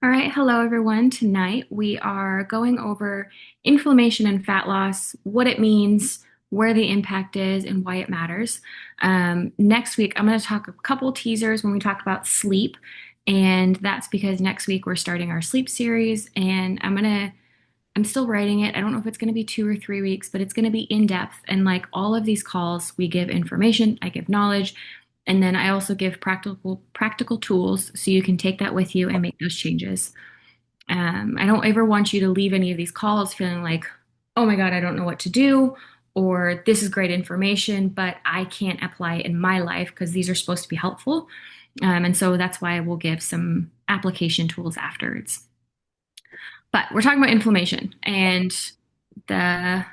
All right, hello everyone. Tonight we are going over inflammation and fat loss, what it means, where the impact is, and why it matters. Next week, I'm going to talk a couple teasers when we talk about sleep, and that's because next week we're starting our sleep series, and I'm still writing it. I don't know if it's going to be 2 or 3 weeks, but it's going to be in depth. And like all of these calls, we give information, I give knowledge, and then I also give practical tools so you can take that with you and make those changes. I don't ever want you to leave any of these calls feeling like, oh my God, I don't know what to do, or this is great information, but I can't apply it in my life because these are supposed to be helpful. And so that's why we'll give some application tools afterwards. But we're talking about inflammation and the,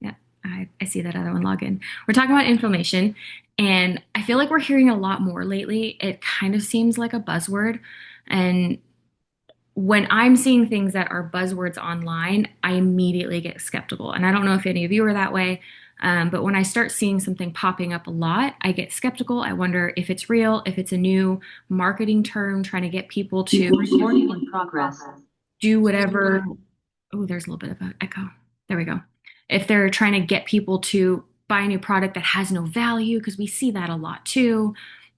yeah, I see that other one log in. We're talking about inflammation, and I feel like we're hearing a lot more lately. It kind of seems like a buzzword. And when I'm seeing things that are buzzwords online, I immediately get skeptical. And I don't know if any of you are that way, but when I start seeing something popping up a lot, I get skeptical. I wonder if it's real, if it's a new marketing term trying to get people to Recording in progress. do whatever. Oh, there's a little bit of an echo. There we go. If they're trying to get people to buy a new product that has no value, because we see that a lot too.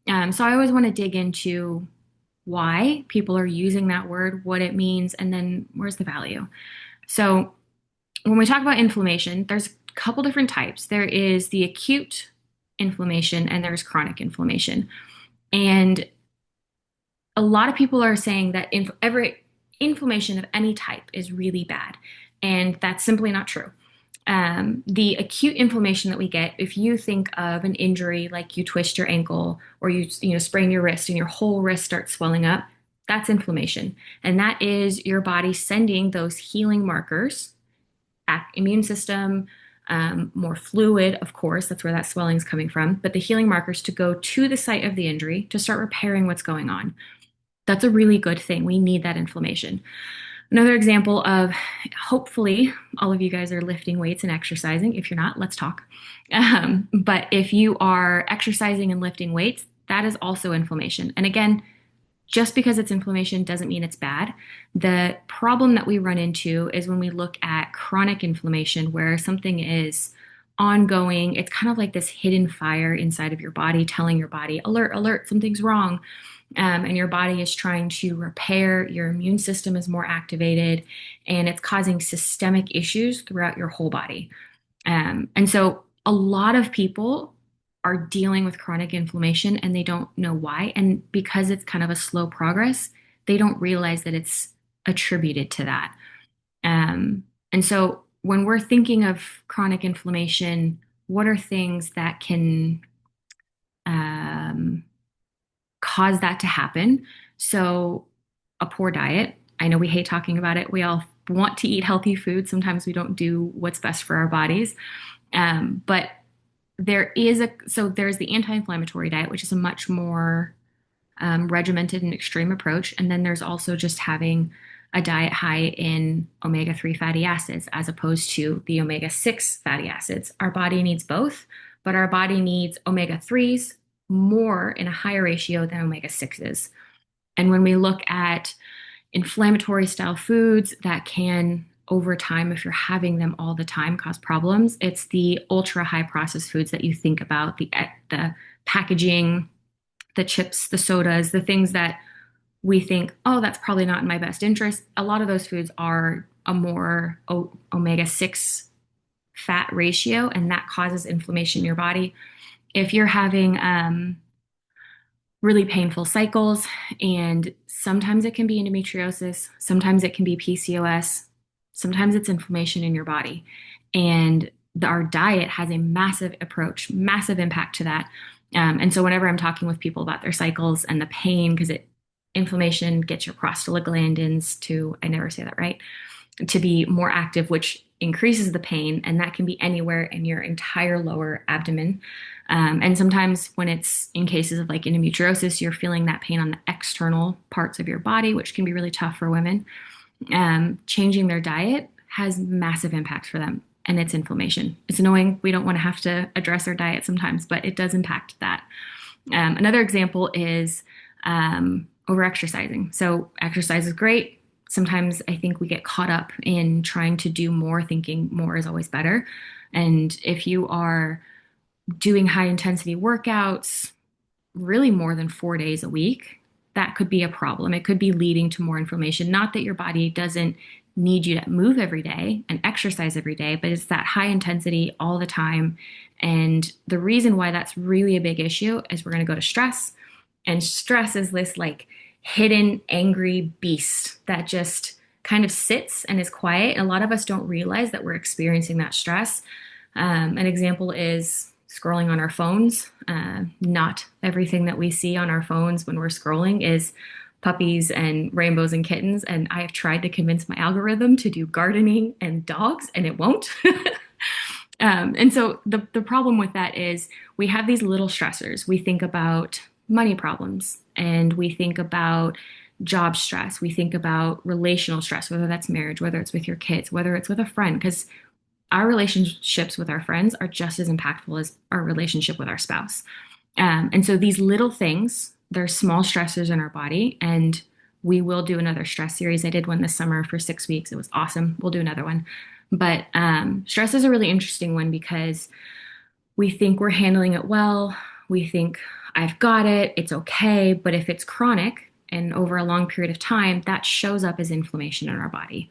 So I always want to dig into why people are using that word, what it means, and then where's the value. So when we talk about inflammation, there's a couple different types. There is the acute inflammation and there's chronic inflammation. And a lot of people are saying that every inflammation of any type is really bad. And that's simply not true. The acute inflammation that we get, if you think of an injury like you twist your ankle or you sprain your wrist and your whole wrist starts swelling up, that's inflammation. And that is your body sending those healing markers, immune system, more fluid, of course, that's where that swelling is coming from, but the healing markers to go to the site of the injury to start repairing what's going on. That's a really good thing. We need that inflammation. Another example of hopefully all of you guys are lifting weights and exercising. If you're not, let's talk. But if you are exercising and lifting weights, that is also inflammation. And again, just because it's inflammation doesn't mean it's bad. The problem that we run into is when we look at chronic inflammation, where something is ongoing, it's kind of like this hidden fire inside of your body telling your body, alert, alert, something's wrong. And your body is trying to repair, your immune system is more activated, and it's causing systemic issues throughout your whole body. And so a lot of people are dealing with chronic inflammation and they don't know why. And because it's kind of a slow progress, they don't realize that it's attributed to that. And so when we're thinking of chronic inflammation, what are things that can um, cause that to happen? So, a poor diet. I know we hate talking about it. We all want to eat healthy food. Sometimes we don't do what's best for our bodies. But there's the anti-inflammatory diet, which is a much more regimented and extreme approach. And then there's also just having a diet high in omega-3 fatty acids as opposed to the omega-6 fatty acids. Our body needs both, but our body needs omega-3s more in a higher ratio than omega-6s. And when we look at inflammatory style foods that can, over time, if you're having them all the time, cause problems, it's the ultra high processed foods that you think about, the packaging, the chips, the sodas, the things that we think, oh, that's probably not in my best interest. A lot of those foods are a more omega-6 fat ratio, and that causes inflammation in your body. If you're having really painful cycles, and sometimes it can be endometriosis, sometimes it can be PCOS, sometimes it's inflammation in your body. And our diet has a massive impact to that. And so whenever I'm talking with people about their cycles and the pain, because inflammation gets your prostaglandins to, I never say that right, to be more active, which increases the pain, and that can be anywhere in your entire lower abdomen. And sometimes when it's in cases of like endometriosis, you're feeling that pain on the external parts of your body, which can be really tough for women. Changing their diet has massive impact for them, and it's inflammation. It's annoying. We don't want to have to address our diet sometimes, but it does impact that. Another example is over exercising. So exercise is great. Sometimes I think we get caught up in trying to do more, thinking more is always better. And if you are doing high intensity workouts, really more than 4 days a week, that could be a problem. It could be leading to more inflammation. Not that your body doesn't need you to move every day and exercise every day, but it's that high intensity all the time. And the reason why that's really a big issue is we're going to go to stress. And stress is this like hidden angry beast that just kind of sits and is quiet. And a lot of us don't realize that we're experiencing that stress. An example is scrolling on our phones. Not everything that we see on our phones when we're scrolling is puppies and rainbows and kittens. And I have tried to convince my algorithm to do gardening and dogs, and it won't. And so the problem with that is we have these little stressors. We think about money problems and we think about job stress. We think about relational stress, whether that's marriage, whether it's with your kids, whether it's with a friend, because our relationships with our friends are just as impactful as our relationship with our spouse. And so these little things, they're small stressors in our body. And we will do another stress series. I did one this summer for 6 weeks. It was awesome. We'll do another one. But stress is a really interesting one because we think we're handling it well. We think, I've got it, it's okay. But if it's chronic and over a long period of time, that shows up as inflammation in our body.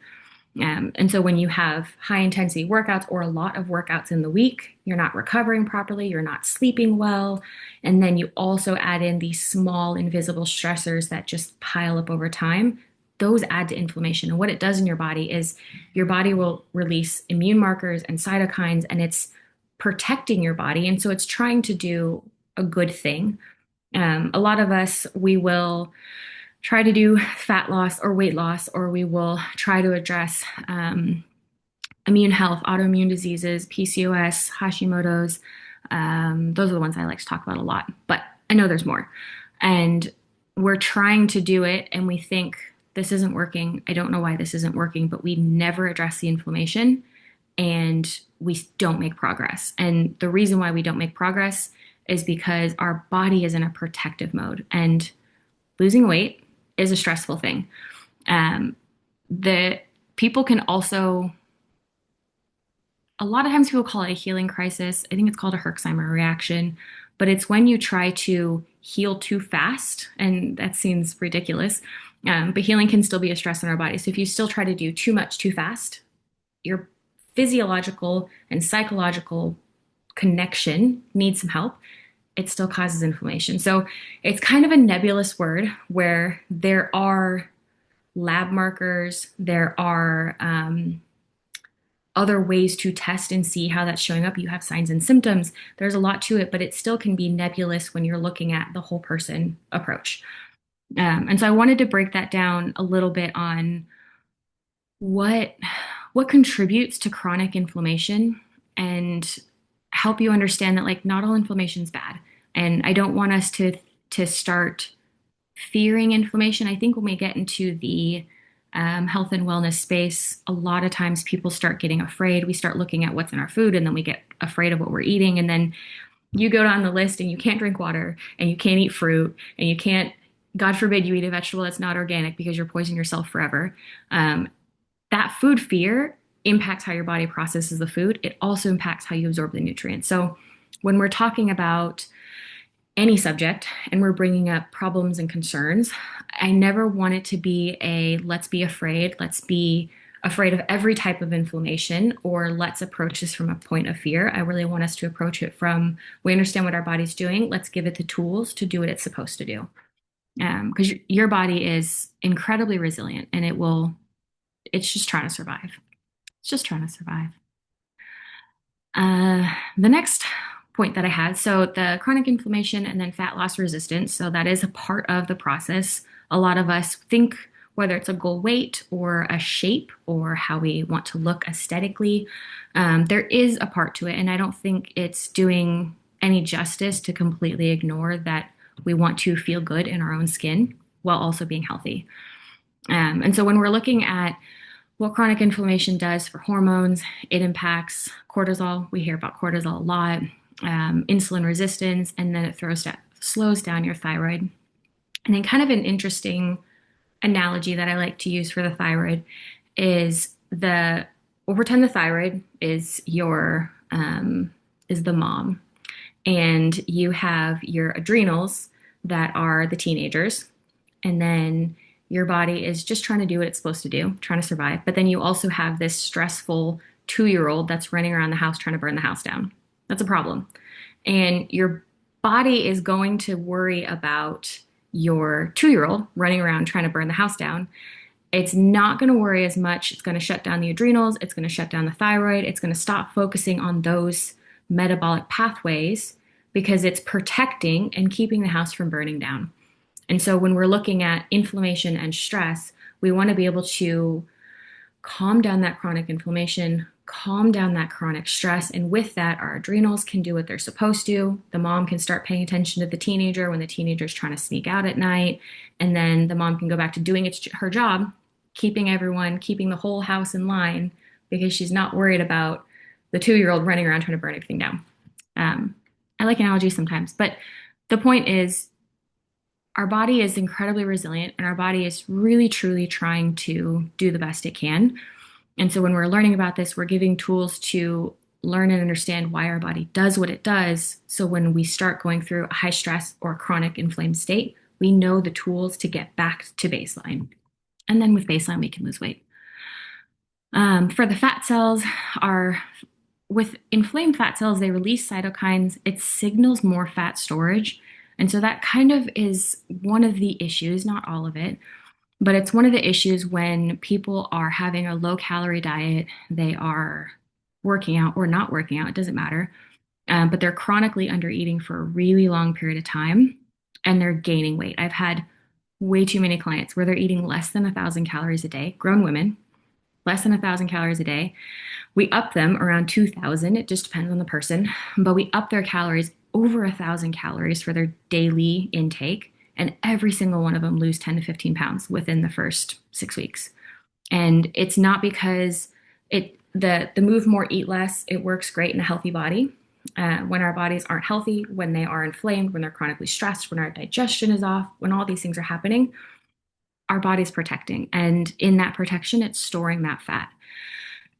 And so when you have high intensity workouts or a lot of workouts in the week, you're not recovering properly, you're not sleeping well. And then you also add in these small invisible stressors that just pile up over time. Those add to inflammation. And what it does in your body is your body will release immune markers and cytokines, and it's protecting your body. And so it's trying to do a good thing. A lot of us, we will try to do fat loss or weight loss, or we will try to address immune health, autoimmune diseases, PCOS, Hashimoto's. Those are the ones I like to talk about a lot, but I know there's more. And we're trying to do it, and we think this isn't working. I don't know why this isn't working, but we never address the inflammation and we don't make progress. And the reason why we don't make progress is because our body is in a protective mode, and losing weight is a stressful thing. The people can also, a lot of times people call it a healing crisis. I think it's called a Herxheimer reaction, but it's when you try to heal too fast, and that seems ridiculous. But healing can still be a stress in our body. So if you still try to do too much too fast, your physiological and psychological connection needs some help. It still causes inflammation. So it's kind of a nebulous word where there are lab markers, there are other ways to test and see how that's showing up. You have signs and symptoms. There's a lot to it, but it still can be nebulous when you're looking at the whole person approach. And so I wanted to break that down a little bit on what contributes to chronic inflammation and help you understand that like not all inflammation is bad. And I don't want us to start fearing inflammation. I think when we get into the health and wellness space, a lot of times people start getting afraid. We start looking at what's in our food, and then we get afraid of what we're eating. And then you go down the list and you can't drink water and you can't eat fruit and you can't, God forbid, you eat a vegetable that's not organic because you're poisoning yourself forever. That food fear impacts how your body processes the food. It also impacts how you absorb the nutrients. So when we're talking about any subject and we're bringing up problems and concerns, I never want it to be a let's be afraid, let's be afraid of every type of inflammation, or let's approach this from a point of fear. I really want us to approach it from we understand what our body's doing, let's give it the tools to do what it's supposed to do. Because your body is incredibly resilient and it's just trying to survive. It's just trying to survive. The next point that I had, so the chronic inflammation and then fat loss resistance. So that is a part of the process. A lot of us think whether it's a goal weight or a shape or how we want to look aesthetically, there is a part to it. And I don't think it's doing any justice to completely ignore that we want to feel good in our own skin while also being healthy. And so when we're looking at what chronic inflammation does for hormones, it impacts cortisol. We hear about cortisol a lot, insulin resistance, and then it slows down your thyroid. And then kind of an interesting analogy that I like to use for the thyroid is we'll pretend the thyroid is is the mom, and you have your adrenals that are the teenagers, and then your body is just trying to do what it's supposed to do, trying to survive. But then you also have this stressful 2 year old that's running around the house trying to burn the house down. That's a problem. And your body is going to worry about your 2 year old running around trying to burn the house down. It's not going to worry as much. It's going to shut down the adrenals. It's going to shut down the thyroid. It's going to stop focusing on those metabolic pathways because it's protecting and keeping the house from burning down. And so when we're looking at inflammation and stress, we want to be able to calm down that chronic inflammation, calm down that chronic stress. And with that, our adrenals can do what they're supposed to. The mom can start paying attention to the teenager when the teenager's trying to sneak out at night. And then the mom can go back to doing her job, keeping the whole house in line because she's not worried about the 2 year old running around trying to burn everything down. I like analogies sometimes, but the point is our body is incredibly resilient and our body is really truly trying to do the best it can. And so when we're learning about this, we're giving tools to learn and understand why our body does what it does. So when we start going through a high stress or chronic inflamed state, we know the tools to get back to baseline. And then with baseline, we can lose weight. For the fat cells, with inflamed fat cells, they release cytokines. It signals more fat storage. And so that kind of is one of the issues, not all of it, but it's one of the issues when people are having a low calorie diet, they are working out or not working out, it doesn't matter, but they're chronically under eating for a really long period of time and they're gaining weight. I've had way too many clients where they're eating less than 1,000 calories a day, grown women, less than 1,000 calories a day. We up them around 2,000. It just depends on the person, but we up their calories over 1,000 calories for their daily intake. And every single one of them lose 10 to 15 pounds within the first 6 weeks. And it's not because the move more, eat less, it works great in a healthy body. When our bodies aren't healthy, when they are inflamed, when they're chronically stressed, when our digestion is off, when all these things are happening, our body's protecting. And in that protection, it's storing that fat.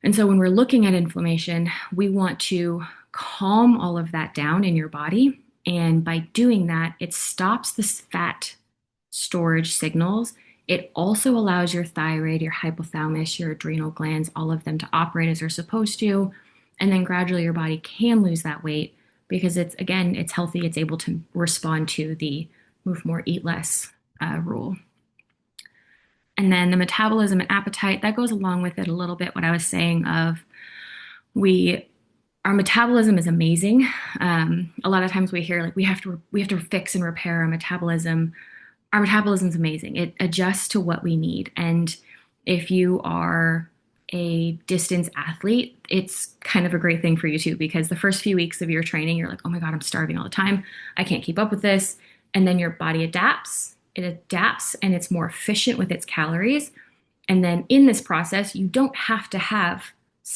And so when we're looking at inflammation, we want to calm all of that down in your body. And by doing that, it stops the fat storage signals. It also allows your thyroid, your hypothalamus, your adrenal glands, all of them to operate as they're supposed to. And then gradually your body can lose that weight because it's healthy. It's able to respond to the move more, eat less rule. And then the metabolism and appetite, that goes along with it a little bit, what I was saying of our metabolism is amazing. A lot of times we hear like we have to fix and repair our metabolism. Our metabolism is amazing. It adjusts to what we need. And if you are a distance athlete, it's kind of a great thing for you too, because the first few weeks of your training, you're like, oh my God, I'm starving all the time. I can't keep up with this. And then your body adapts. It adapts and it's more efficient with its calories. And then in this process, you don't have to have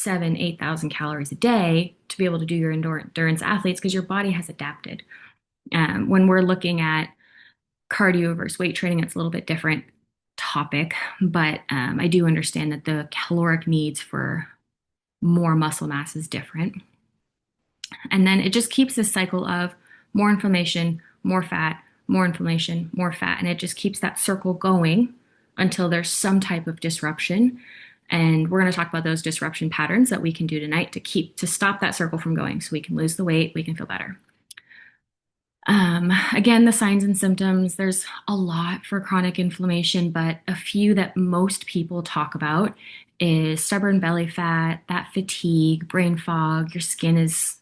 8,000 calories a day to be able to do your endurance athletes because your body has adapted. When we're looking at cardio versus weight training, it's a little bit different topic, but I do understand that the caloric needs for more muscle mass is different. And then it just keeps this cycle of more inflammation, more fat, more inflammation, more fat. And it just keeps that circle going until there's some type of disruption. And we're going to talk about those disruption patterns that we can do tonight to stop that circle from going so we can lose the weight, we can feel better. Again, the signs and symptoms, there's a lot for chronic inflammation, but a few that most people talk about is stubborn belly fat, that fatigue, brain fog, your skin is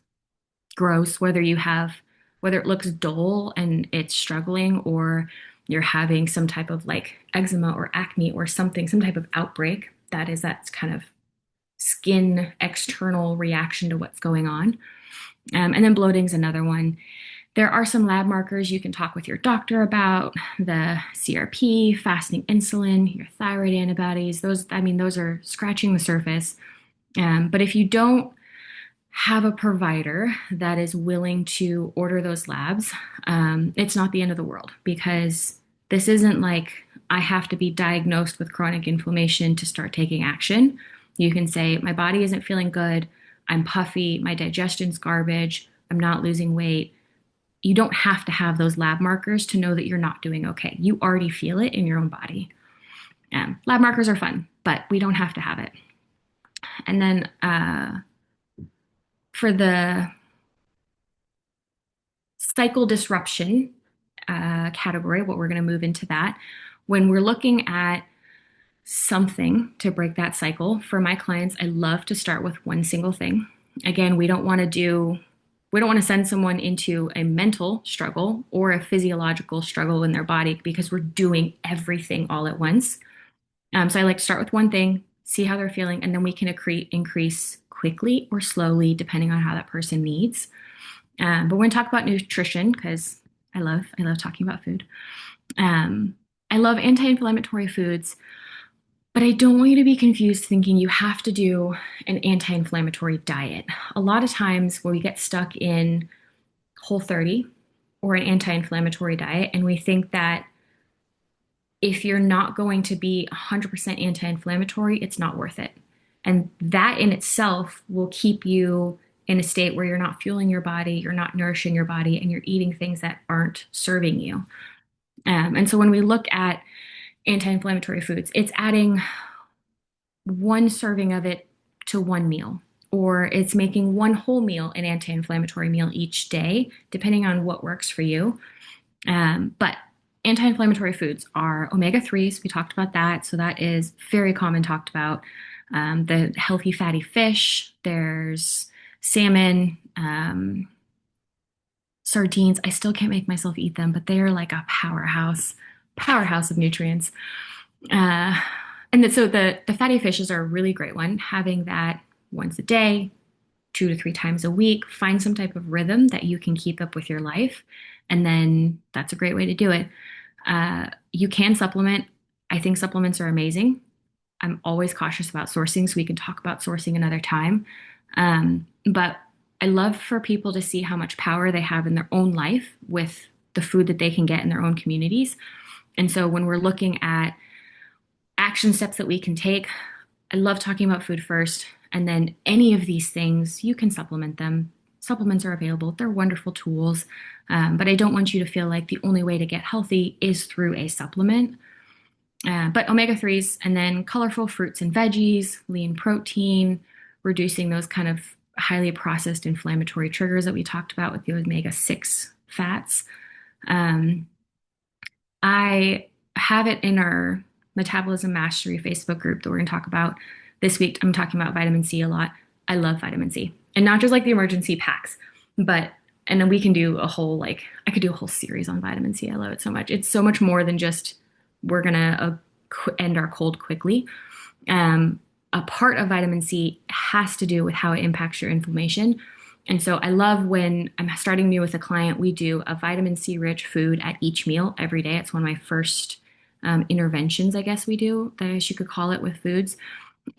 gross, whether it looks dull and it's struggling, or you're having some type of like eczema or acne or something, some type of outbreak. That's kind of skin external reaction to what's going on. And then bloating is another one. There are some lab markers you can talk with your doctor about, the CRP, fasting insulin, your thyroid antibodies. Those are scratching the surface. But if you don't have a provider that is willing to order those labs, it's not the end of the world because This isn't like I have to be diagnosed with chronic inflammation to start taking action. You can say, my body isn't feeling good. I'm puffy. My digestion's garbage. I'm not losing weight. You don't have to have those lab markers to know that you're not doing okay. You already feel it in your own body. Lab markers are fun, but we don't have to have it. And then for the cycle disruption category, what we're going to move into that. When we're looking at something to break that cycle, for my clients, I love to start with one single thing. Again, we don't want to send someone into a mental struggle or a physiological struggle in their body because we're doing everything all at once. So I like to start with one thing, see how they're feeling, and then we can increase quickly or slowly depending on how that person needs. But we're going to talk about nutrition because I love talking about food. I love anti-inflammatory foods, but I don't want you to be confused thinking you have to do an anti-inflammatory diet. A lot of times where we get stuck in Whole30 or an anti-inflammatory diet, and we think that if you're not going to be 100% anti-inflammatory, it's not worth it. And that in itself will keep you in a state where you're not fueling your body, you're not nourishing your body, and you're eating things that aren't serving you. And so when we look at anti-inflammatory foods, it's adding one serving of it to one meal, or it's making one whole meal an anti-inflammatory meal each day, depending on what works for you. But anti-inflammatory foods are omega-3s. We talked about that. So that is very common talked about. The healthy fatty fish, there's salmon, sardines. I still can't make myself eat them, but they are like a powerhouse of nutrients. Uh, so the fatty fishes are a really great one. Having that once a day, 2 to 3 times a week, find some type of rhythm that you can keep up with your life. And then that's a great way to do it. You can supplement. I think supplements are amazing. I'm always cautious about sourcing, so we can talk about sourcing another time. But I love for people to see how much power they have in their own life with the food that they can get in their own communities. And so when we're looking at action steps that we can take, I love talking about food first. And then any of these things, you can supplement them. Supplements are available. They're wonderful tools. But I don't want you to feel like the only way to get healthy is through a supplement. But omega-3s and then colorful fruits and veggies, lean protein, reducing those kind of highly processed inflammatory triggers that we talked about with the omega-6 fats. I have it in our Metabolism Mastery Facebook group that we're going to talk about this week. I'm talking about vitamin C a lot. I love vitamin C, and not just like the emergency packs, but and then we can do a whole I could do a whole series on vitamin C. I love it so much. It's so much more than just we're gonna end our cold quickly. A part of vitamin C has to do with how it impacts your inflammation. And so I love when I'm starting new with a client, we do a vitamin C rich food at each meal every day. It's one of my first interventions, I guess we do, that I guess you could call it with foods.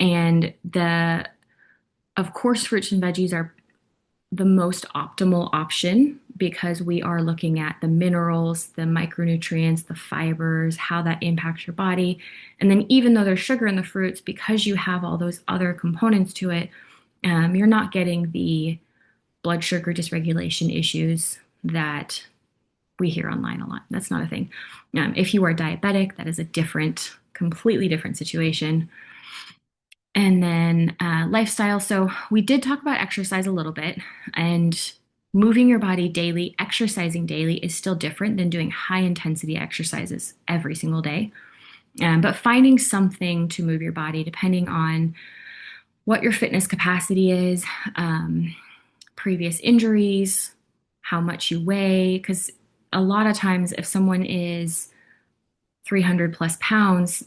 And of course, fruits and veggies are the most optimal option because we are looking at the minerals, the micronutrients, the fibers, how that impacts your body. And then even though there's sugar in the fruits, because you have all those other components to it, you're not getting the blood sugar dysregulation issues that we hear online a lot. That's not a thing. If you are diabetic, that is completely different situation. And then lifestyle. So we did talk about exercise a little bit, and moving your body daily, exercising daily is still different than doing high intensity exercises every single day. But finding something to move your body depending on what your fitness capacity is, previous injuries, how much you weigh, because a lot of times if someone is 300 plus pounds,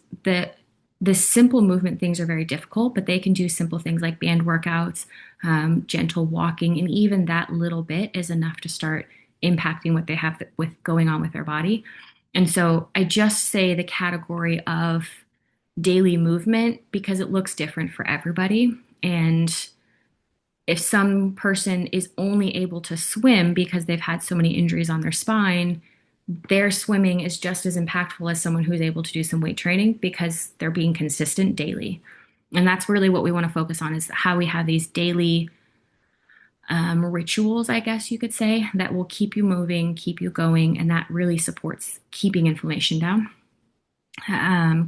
the simple movement things are very difficult, but they can do simple things like band workouts, gentle walking, and even that little bit is enough to start impacting what they have with going on with their body. And so I just say the category of daily movement because it looks different for everybody. And if some person is only able to swim because they've had so many injuries on their spine, their swimming is just as impactful as someone who's able to do some weight training because they're being consistent daily. And that's really what we want to focus on is how we have these daily rituals, I guess you could say, that will keep you moving, keep you going, and that really supports keeping inflammation down.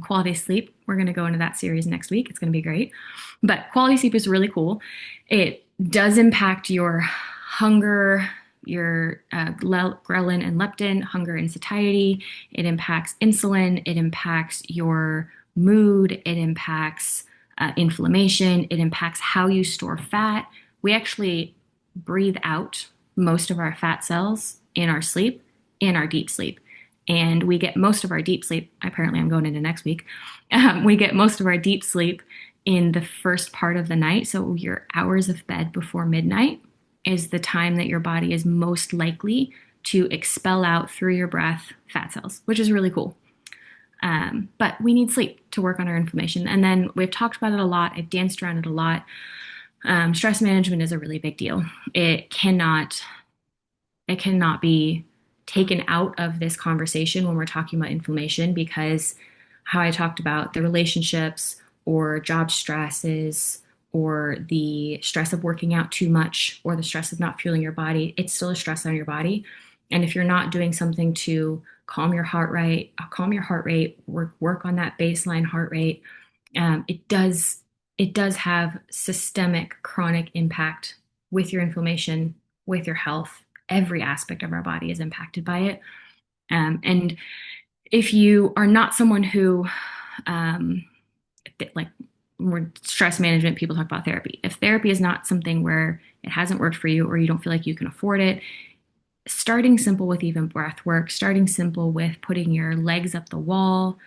Quality sleep, we're going to go into that series next week. It's going to be great. But quality sleep is really cool. It does impact your hunger, your ghrelin and leptin, hunger and satiety. It impacts insulin. It impacts your mood. It impacts inflammation. It impacts how you store fat. We actually breathe out most of our fat cells in our sleep, in our deep sleep. And we get most of our deep sleep. Apparently, I'm going into next week. We get most of our deep sleep in the first part of the night. So, your hours of bed before midnight is the time that your body is most likely to expel out through your breath fat cells, which is really cool. But we need sleep to work on our inflammation. And then we've talked about it a lot. I've danced around it a lot. Stress management is a really big deal. It cannot be taken out of this conversation when we're talking about inflammation because how I talked about the relationships or job stresses or the stress of working out too much or the stress of not fueling your body, it's still a stress on your body. And if you're not doing something to calm your heart rate, work on that baseline heart rate, it does have systemic chronic impact with your inflammation, with your health. Every aspect of our body is impacted by it. And if you are not someone who, um, like, more stress management, people talk about therapy. If therapy is not something where it hasn't worked for you or you don't feel like you can afford it, starting simple with even breath work, starting simple with putting your legs up the wall,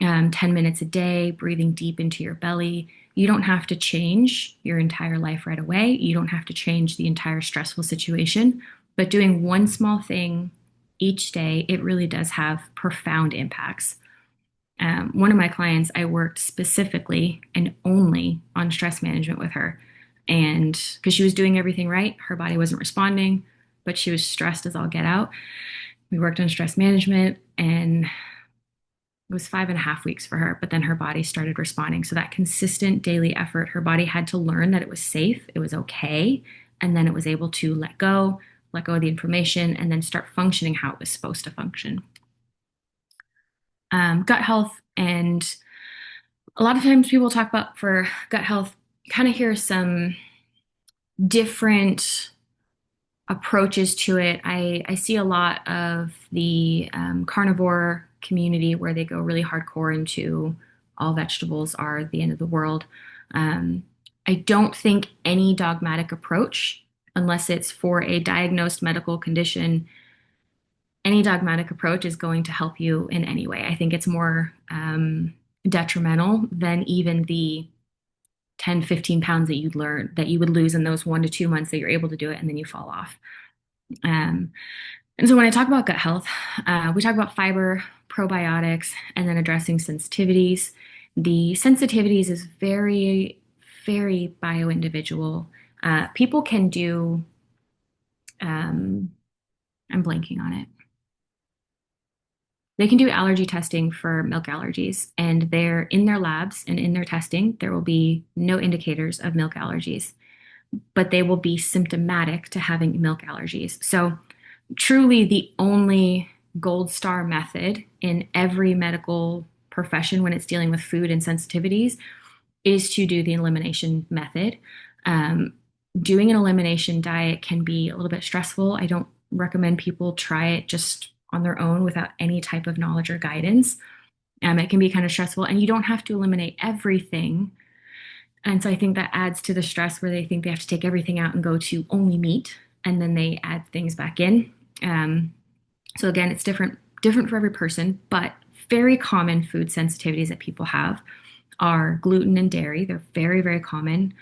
10 minutes a day, breathing deep into your belly. You don't have to change your entire life right away. You don't have to change the entire stressful situation, but doing one small thing each day, it really does have profound impacts. One of my clients, I worked specifically and only on stress management with her. And because she was doing everything right, her body wasn't responding, but she was stressed as all get out. We worked on stress management and it was 5.5 weeks for her, but then her body started responding. So that consistent daily effort, her body had to learn that it was safe, it was okay, and then it was able to let go of the information, and then start functioning how it was supposed to function. Gut health, and a lot of times people talk about for gut health, you kind of hear some different approaches to it. I see a lot of the carnivore community where they go really hardcore into all vegetables are the end of the world. Um, I don't think any dogmatic approach, unless it's for a diagnosed medical condition, any dogmatic approach is going to help you in any way. I think it's more detrimental than even the 10, 15 pounds that you would lose in those 1 to 2 months that you're able to do it and then you fall off. Um, and so when I talk about gut health, we talk about fiber, probiotics, and then addressing sensitivities. The sensitivities is very, very bio-individual. People can do, um, I'm blanking on it. They can do allergy testing for milk allergies, and they're in their labs and in their testing, there will be no indicators of milk allergies, but they will be symptomatic to having milk allergies. So truly the only gold star method in every medical profession when it's dealing with food and sensitivities is to do the elimination method. Um, Doing an elimination diet can be a little bit stressful. I don't recommend people try it just on their own without any type of knowledge or guidance. It can be kind of stressful, and you don't have to eliminate everything. And so I think that adds to the stress where they think they have to take everything out and go to only meat, and then they add things back in. Um, so again, it's different for every person, but very common food sensitivities that people have are gluten and dairy. They're very, very common.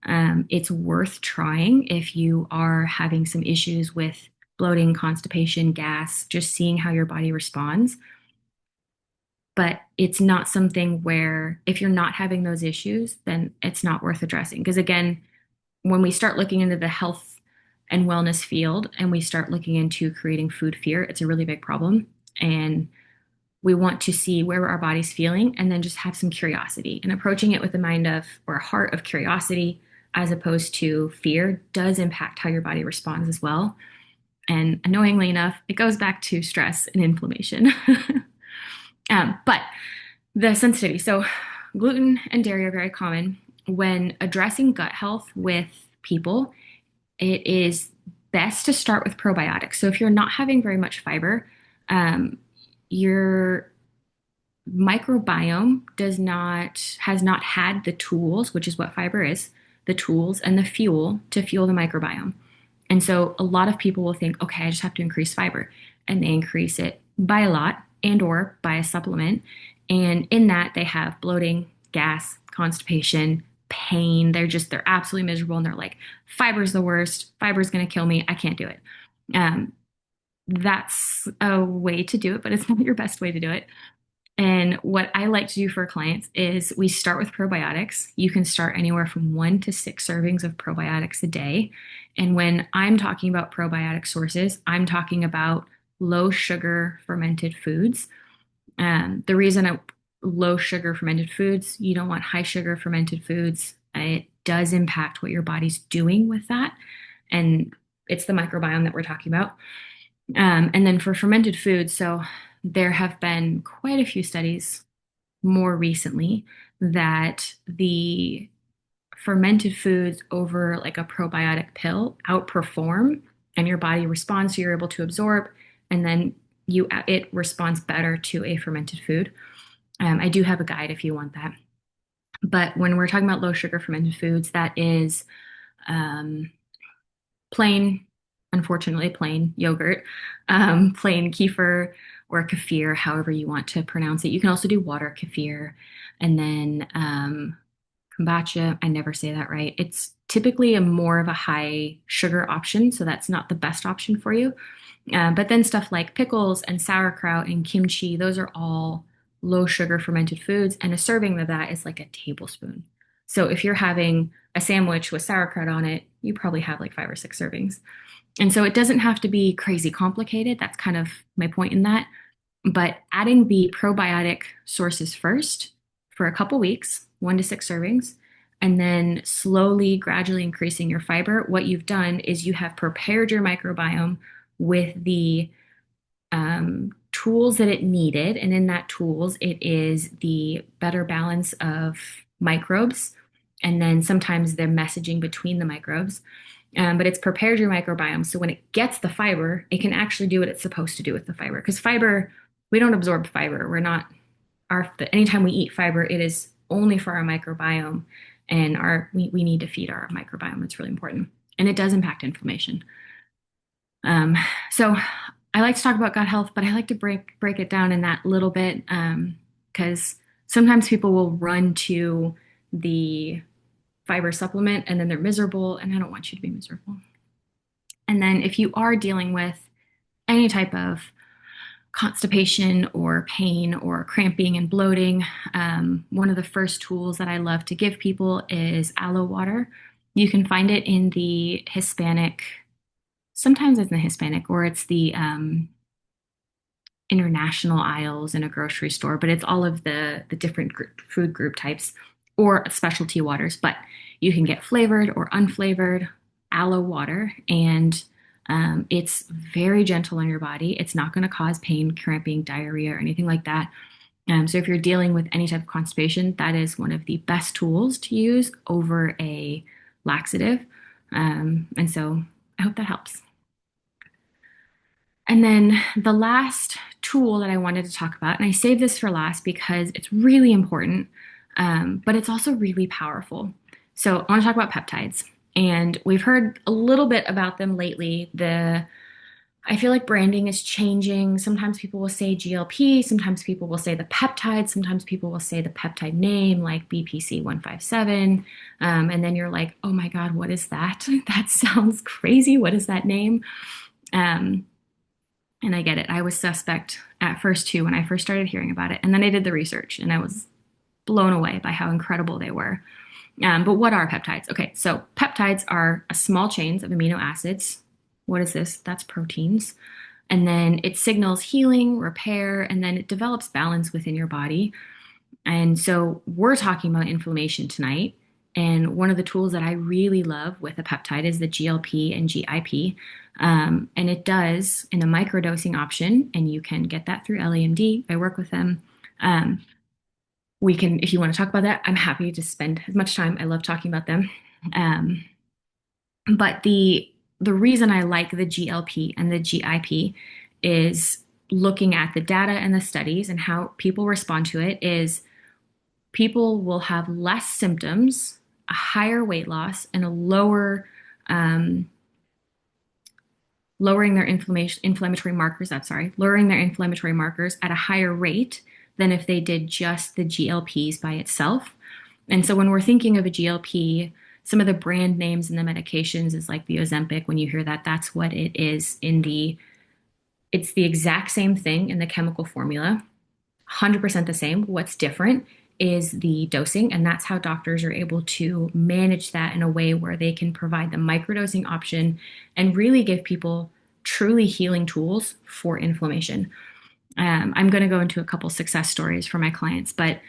It's worth trying if you are having some issues with bloating, constipation, gas, just seeing how your body responds. But it's not something where if you're not having those issues, then it's not worth addressing. Because again, when we start looking into the health and wellness field and we start looking into creating food fear, it's a really big problem. And we want to see where our body's feeling and then just have some curiosity. And approaching it with a mind of or a heart of curiosity as opposed to fear does impact how your body responds as well. And annoyingly enough, it goes back to stress and inflammation. But the sensitivity. So, gluten and dairy are very common. When addressing gut health with people, it is best to start with probiotics. So, if you're not having very much fiber, um, your microbiome has not had the tools, which is what fiber is, the tools and the fuel to fuel the microbiome. And so a lot of people will think, okay, I just have to increase fiber. And they increase it by a lot and or by a supplement. And in that they have bloating, gas, constipation, pain. They're absolutely miserable. And they're like, fiber's the worst. Fiber's going to kill me. I can't do it. Um, that's a way to do it, but it's not your best way to do it. And what I like to do for clients is we start with probiotics. You can start anywhere from 1 to 6 servings of probiotics a day. And when I'm talking about probiotic sources, I'm talking about low sugar fermented foods. The reason low sugar fermented foods, you don't want high sugar fermented foods. It does impact what your body's doing with that. And it's the microbiome that we're talking about. And then for fermented foods, so there have been quite a few studies more recently that the fermented foods over like a probiotic pill outperform and your body responds, so you're able to absorb, and then it responds better to a fermented food. I do have a guide if you want that. But when we're talking about low sugar fermented foods, that is um, plain, unfortunately, plain yogurt, plain kefir or kefir, however you want to pronounce it. You can also do water kefir. And then kombucha, I never say that right. It's typically a more of a high sugar option, so that's not the best option for you. But then stuff like pickles and sauerkraut and kimchi, those are all low sugar fermented foods, and a serving of that is like a tablespoon. So if you're having a sandwich with sauerkraut on it, you probably have like 5 or 6 servings. And so it doesn't have to be crazy complicated. That's kind of my point in that. But adding the probiotic sources first for a couple weeks, 1 to 6 servings, and then slowly, gradually increasing your fiber, what you've done is you have prepared your microbiome with the tools that it needed. And in that tools, it is the better balance of microbes and then sometimes the messaging between the microbes. But it's prepared your microbiome. So when it gets the fiber, it can actually do what it's supposed to do with the fiber. Because fiber, we don't absorb fiber. We're not, anytime we eat fiber, it is only for our microbiome. And we need to feed our microbiome. It's really important. And it does impact inflammation. So I like to talk about gut health, but I like to break it down in that little bit because sometimes people will run to the fiber supplement and then they're miserable, and I don't want you to be miserable. And then if you are dealing with any type of constipation or pain or cramping and bloating, one of the first tools that I love to give people is aloe water. You can find it in the Hispanic, sometimes it's in the Hispanic or it's the international aisles in a grocery store, but it's all of the different food group types or specialty waters. But you can get flavored or unflavored aloe water, and it's very gentle on your body. It's not going to cause pain, cramping, diarrhea, or anything like that. So if you're dealing with any type of constipation, that is one of the best tools to use over a laxative. And so I hope that helps. And then the last tool that I wanted to talk about, and I saved this for last because it's really important, but it's also really powerful. So I want to talk about peptides. And we've heard a little bit about them lately. I feel like branding is changing. Sometimes people will say GLP, sometimes people will say the peptide, sometimes people will say the peptide name like BPC 157. And then you're like, oh my God, what is that? That sounds crazy. What is that name? And I get it. I was suspect at first too when I first started hearing about it. And then I did the research and I was blown away by how incredible they were. But what are peptides? Okay, so peptides are a small chains of amino acids. What is this? That's proteins. And then it signals healing, repair, and then it develops balance within your body. And so we're talking about inflammation tonight. And one of the tools that I really love with a peptide is the GLP and GIP. And it does in a microdosing option, and you can get that through LAMD. I work with them. Um, we can, if you want to talk about that, I'm happy to spend as much time. I love talking about them. Um, but the reason I like the GLP and the GIP is looking at the data and the studies and how people respond to it is people will have less symptoms, a higher weight loss, and a um, lowering their inflammatory markers. I'm sorry, lowering their inflammatory markers at a higher rate than if they did just the GLPs by itself. And so when we're thinking of a GLP, some of the brand names in the medications is like the Ozempic. When you hear that, that's what it is in the. It's the exact same thing in the chemical formula, 100% the same. What's different is the dosing, and that's how doctors are able to manage that in a way where they can provide the microdosing option and really give people truly healing tools for inflammation. I'm going to go into a couple success stories for my clients, but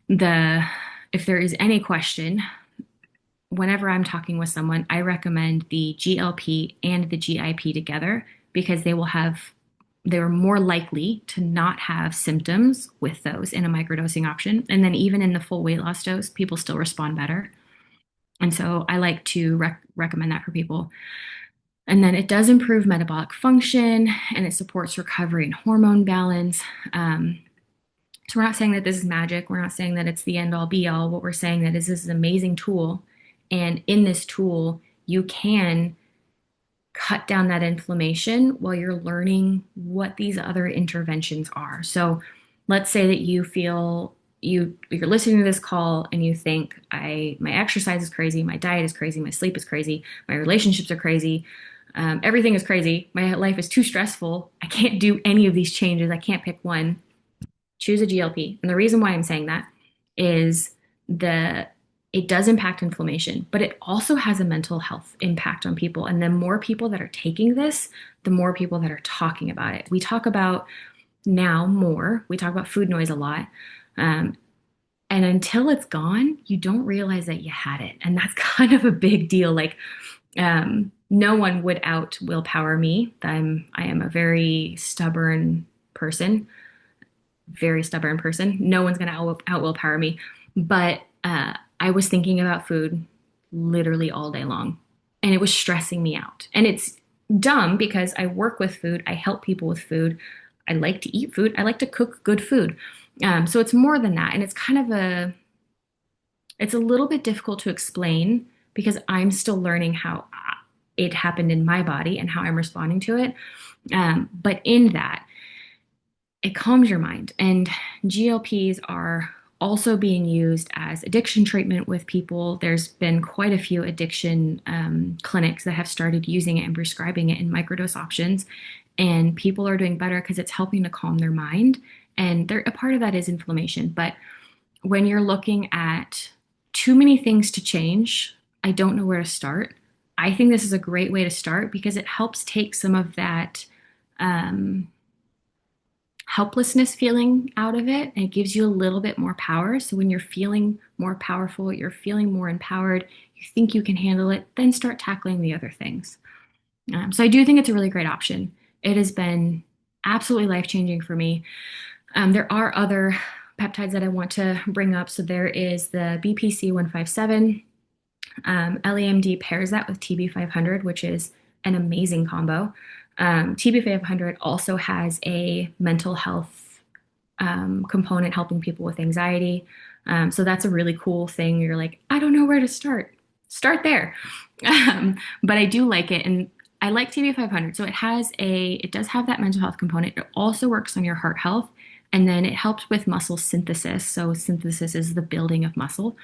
the if there is any question, whenever I'm talking with someone, I recommend the GLP and the GIP together because they were more likely to not have symptoms with those in a microdosing option. And then even in the full weight loss dose, people still respond better. And so I like to recommend that for people. And then it does improve metabolic function and it supports recovery and hormone balance. So we're not saying that this is magic. We're not saying that it's the end all be all. What we're saying that is this is an amazing tool. And in this tool, you can cut down that inflammation while you're learning what these other interventions are. So let's say that you're listening to this call and you think my exercise is crazy, my diet is crazy, my sleep is crazy, my relationships are crazy, everything is crazy, my life is too stressful, I can't do any of these changes, I can't pick one. Choose a GLP. And the reason why I'm saying that is the it does impact inflammation, but it also has a mental health impact on people. And the more people that are taking this, the more people that are talking about it. We talk about now more, we talk about food noise a lot. Um, and until it's gone, you don't realize that you had it. And that's kind of a big deal. Like, no one would out willpower me. I am a very stubborn person, very stubborn person. No one's going to out willpower me. But I was thinking about food literally all day long, and it was stressing me out. And it's dumb because I work with food, I help people with food, I like to eat food, I like to cook good food. So it's more than that, and it's a little bit difficult to explain because I'm still learning how it happened in my body and how I'm responding to it. But in that, it calms your mind. And GLPs are also being used as addiction treatment with people. There's been quite a few addiction clinics that have started using it and prescribing it in microdose options. And people are doing better because it's helping to calm their mind. And a part of that is inflammation. But when you're looking at too many things to change, I don't know where to start. I think this is a great way to start because it helps take some of that helplessness feeling out of it, and it gives you a little bit more power. So when you're feeling more powerful, you're feeling more empowered, you think you can handle it, then start tackling the other things. So I do think it's a really great option. It has been absolutely life-changing for me. There are other peptides that I want to bring up. So there is the BPC 157. LAMD pairs that with TB500, which is an amazing combo. TB500 also has a mental health component helping people with anxiety. So that's a really cool thing. You're like, I don't know where to start. Start there. But I do like it. And I like TB500. So it does have that mental health component. It also works on your heart health. And then it helps with muscle synthesis. So synthesis is the building of muscle.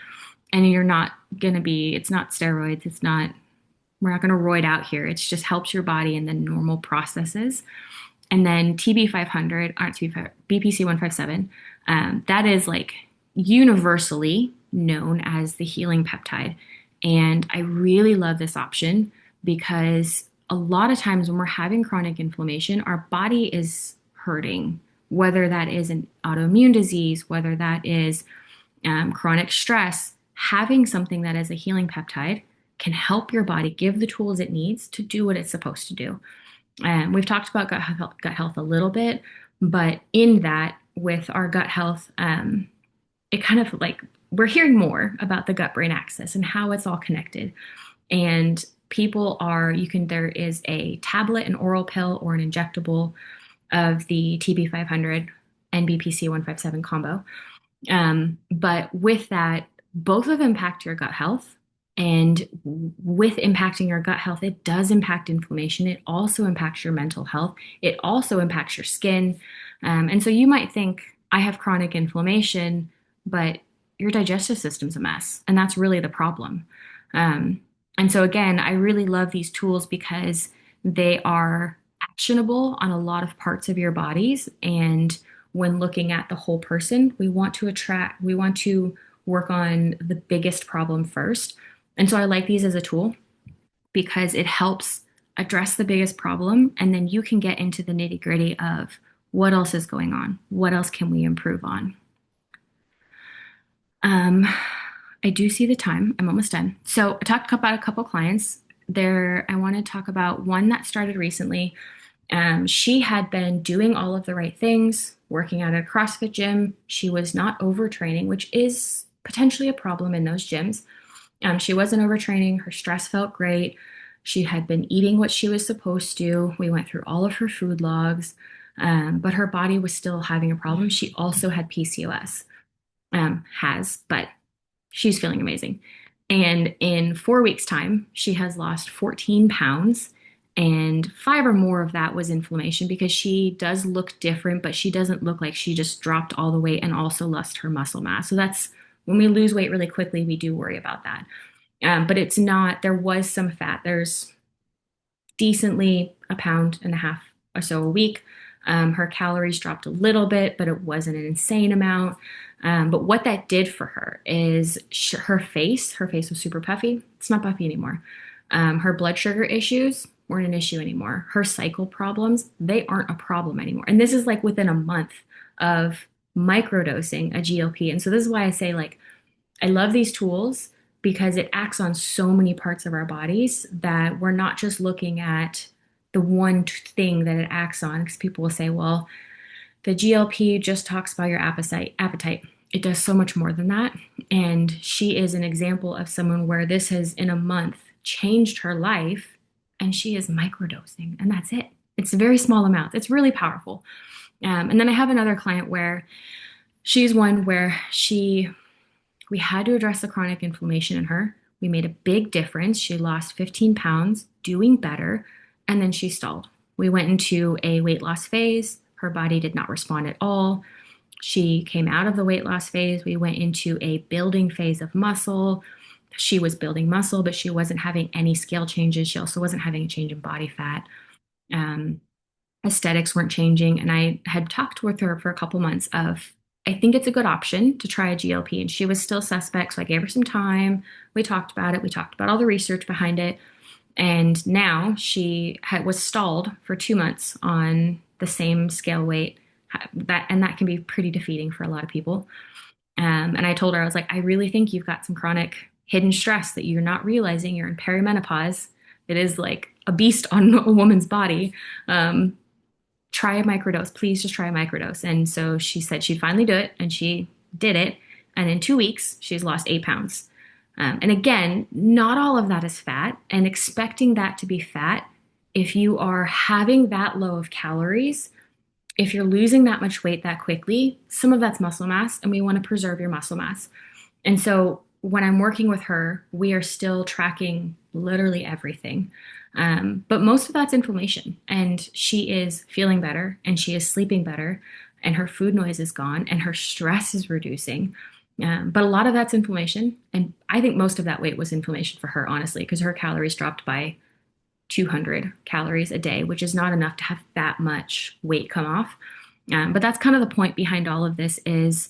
And it's not steroids. We're not going to roid out here. It just helps your body in the normal processes. And then TB500, aren't TB5, BPC 157, that is like universally known as the healing peptide. And I really love this option because a lot of times when we're having chronic inflammation, our body is hurting, whether that is an autoimmune disease, whether that is chronic stress. Having something that is a healing peptide can help your body give the tools it needs to do what it's supposed to do. We've talked about gut health a little bit, but in that, with our gut health, it kind of like we're hearing more about the gut brain axis and how it's all connected. And people are, there is a tablet, an oral pill, or an injectable of the TB500 and BPC 157 combo. But with that, both of them impact your gut health. And with impacting your gut health, it does impact inflammation. It also impacts your mental health. It also impacts your skin. And so you might think, I have chronic inflammation, but your digestive system's a mess. And that's really the problem. And so, again, I really love these tools because they are actionable on a lot of parts of your bodies. And when looking at the whole person, we want to work on the biggest problem first. And so I like these as a tool because it helps address the biggest problem. And then you can get into the nitty gritty of what else is going on? What else can we improve on? Um, I do see the time. I'm almost done. So I talked about a couple clients there. I want to talk about one that started recently. She had been doing all of the right things, working out at a CrossFit gym. She was not overtraining, which is potentially a problem in those gyms. She wasn't overtraining. Her stress felt great. She had been eating what she was supposed to. We went through all of her food logs, but her body was still having a problem. She also had PCOS, but she's feeling amazing. And in 4 weeks' time, she has lost 14 pounds. And five or more of that was inflammation because she does look different, but she doesn't look like she just dropped all the weight and also lost her muscle mass. So that's when we lose weight really quickly, we do worry about that. But it's not, there was some fat. There's decently a pound and a half or so a week. Her calories dropped a little bit, but it wasn't an insane amount. But what that did for her is her face was super puffy. It's not puffy anymore. Her blood sugar issues weren't an issue anymore. Her cycle problems, they aren't a problem anymore. And this is like within a month of microdosing a GLP. And so this is why I say, like, I love these tools because it acts on so many parts of our bodies that we're not just looking at the one thing that it acts on. Because people will say, well, the GLP just talks about your appetite. It does so much more than that. And she is an example of someone where this has, in a month, changed her life, and she is microdosing, and that's it. It's a very small amount. It's really powerful. And then I have another client where she's one where we had to address the chronic inflammation in her. We made a big difference. She lost 15 pounds, doing better, and then she stalled. We went into a weight loss phase. Her body did not respond at all. She came out of the weight loss phase. We went into a building phase of muscle. She was building muscle, but she wasn't having any scale changes. She also wasn't having a change in body fat. Um, Aesthetics weren't changing. And I had talked with her for a couple months of, I think it's a good option to try a GLP. And she was still suspect. So I gave her some time. We talked about it. We talked about all the research behind it. And now was stalled for 2 months on the same scale weight. That can be pretty defeating for a lot of people. And I told her, I was like, I really think you've got some chronic hidden stress that you're not realizing. You're in perimenopause. It is like a beast on a woman's body. Try a microdose. Please just try a microdose. And so she said she'd finally do it, and she did it. And in 2 weeks, she's lost 8 pounds. And again, not all of that is fat, and expecting that to be fat, if you are having that low of calories, if you're losing that much weight that quickly, some of that's muscle mass, and we want to preserve your muscle mass. And so when I'm working with her, we are still tracking literally everything. But most of that's inflammation, and she is feeling better, and she is sleeping better, and her food noise is gone, and her stress is reducing. But a lot of that's inflammation. And I think most of that weight was inflammation for her, honestly, because her calories dropped by 200 calories a day, which is not enough to have that much weight come off. But that's kind of the point behind all of this is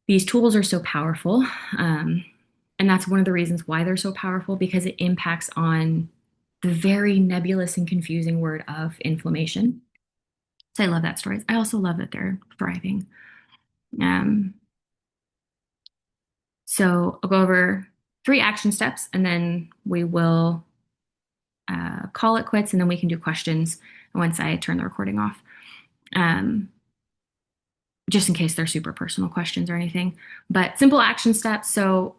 These tools are so powerful. Um, and that's one of the reasons why they're so powerful because it impacts on the very nebulous and confusing word of inflammation. So I love that story. I also love that they're thriving. Um, so I'll go over 3 action steps and then we will call it quits and then we can do questions once I turn the recording off. Um, just in case they're super personal questions or anything. But simple action steps. So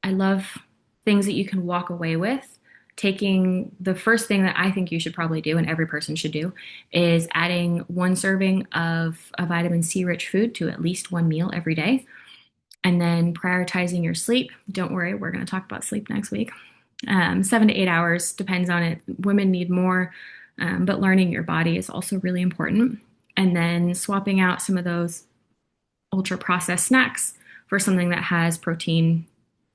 I love things that you can walk away with. Taking the first thing that I think you should probably do, and every person should do, is adding 1 serving of a vitamin C rich food to at least 1 meal every day. And then prioritizing your sleep. Don't worry, we're going to talk about sleep next week. 7 to 8 hours depends on it. Women need more, but learning your body is also really important. And then swapping out some of those ultra processed snacks for something that has protein,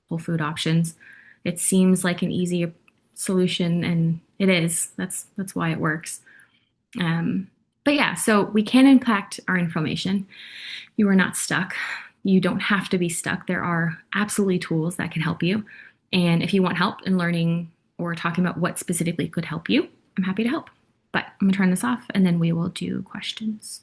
whole food options. It seems like an easy solution, and it is. That's why it works. Um, but yeah, so we can impact our inflammation. You are not stuck. You don't have to be stuck. There are absolutely tools that can help you. And if you want help in learning or talking about what specifically could help you, I'm happy to help. But I'm going to turn this off and then we will do questions.